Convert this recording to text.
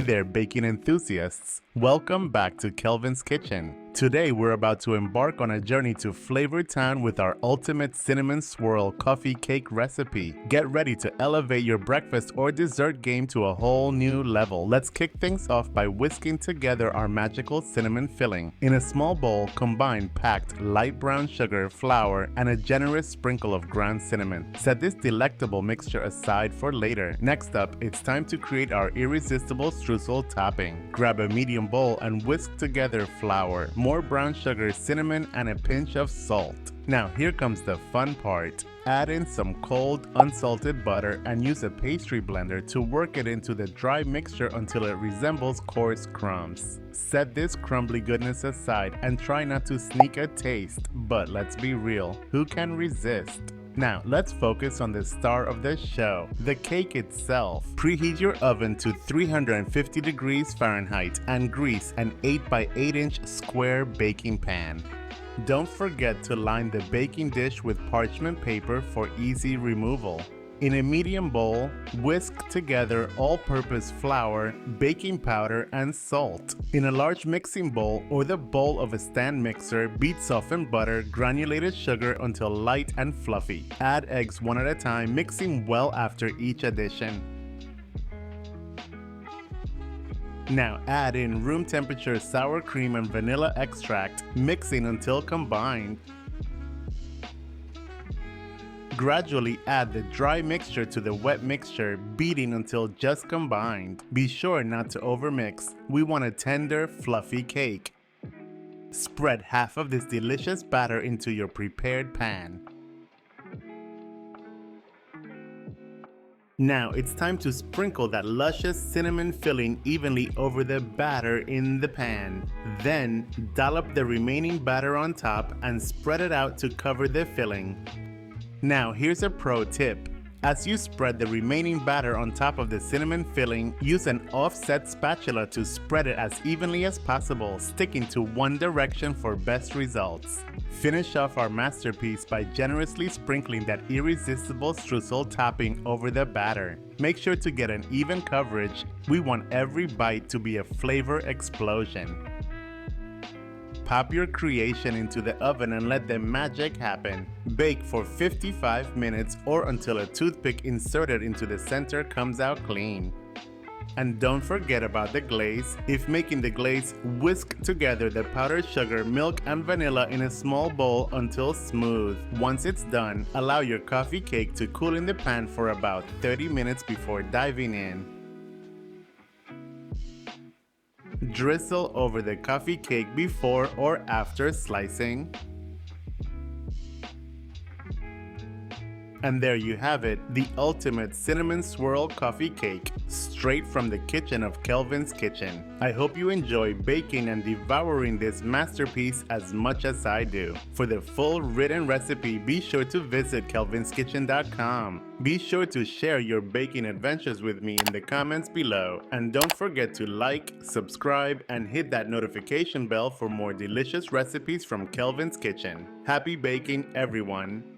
there, baking enthusiasts! Welcome back to Kelvin's Kitchen. Today we're about to embark on a journey to Flavor Town with our ultimate cinnamon swirl coffee cake recipe. Get ready to elevate your breakfast or dessert game to a whole new level. Let's kick things off by whisking together our magical cinnamon filling. In a small bowl, combine packed light brown sugar, flour, and a generous sprinkle of ground cinnamon. Set this delectable mixture aside for later. Next up, it's time to create our irresistible streusel topping. Grab a medium bowl and whisk together flour, more brown sugar, cinnamon, and a pinch of salt. Now here comes the fun part. Add in some cold, unsalted butter and use a pastry blender to work it into the dry mixture until it resembles coarse crumbs. Set this crumbly goodness aside and try not to sneak a taste, but let's be real, who can resist? Now, let's focus on the star of the show, the cake itself. Preheat your oven to 350 degrees Fahrenheit and grease an 8 by 8 inch square baking pan. Don't forget to line the baking dish with parchment paper for easy removal. In a medium bowl, whisk together all-purpose flour, baking powder, and salt. In a large mixing bowl or the bowl of a stand mixer, beat softened butter, granulated sugar until light and fluffy. Add eggs one at a time, mixing well after each addition. Now add in room temperature sour cream and vanilla extract, mixing until combined. Gradually add the dry mixture to the wet mixture, beating until just combined. Be sure not to overmix. We want a tender, fluffy cake. Spread half of this delicious batter into your prepared pan. Now it's time to sprinkle that luscious cinnamon filling evenly over the batter in the pan. Then dollop the remaining batter on top and spread it out to cover the filling. Now here's a pro tip. As you spread the remaining batter on top of the cinnamon filling, use an offset spatula to spread it as evenly as possible, sticking to one direction for best results. Finish off our masterpiece by generously sprinkling that irresistible streusel topping over the batter. Make sure to get an even coverage. We want every bite to be a flavor explosion. Pop your creation into the oven and let the magic happen. Bake for 55 minutes or until a toothpick inserted into the center comes out clean. And don't forget about the glaze. If making the glaze, whisk together the powdered sugar, milk, and vanilla in a small bowl until smooth. Once it's done, allow your coffee cake to cool in the pan for about 30 minutes before diving in. Drizzle over the coffee cake before or after slicing. And there you have it, the ultimate cinnamon swirl coffee cake, straight from the kitchen of Kelvin's Kitchen. I hope you enjoy baking and devouring this masterpiece as much as I do. For the full written recipe, be sure to visit kelvinskitchen.com. Be sure to share your baking adventures with me in the comments below. And don't forget to like, subscribe, and hit that notification bell for more delicious recipes from Kelvin's Kitchen. Happy baking, everyone!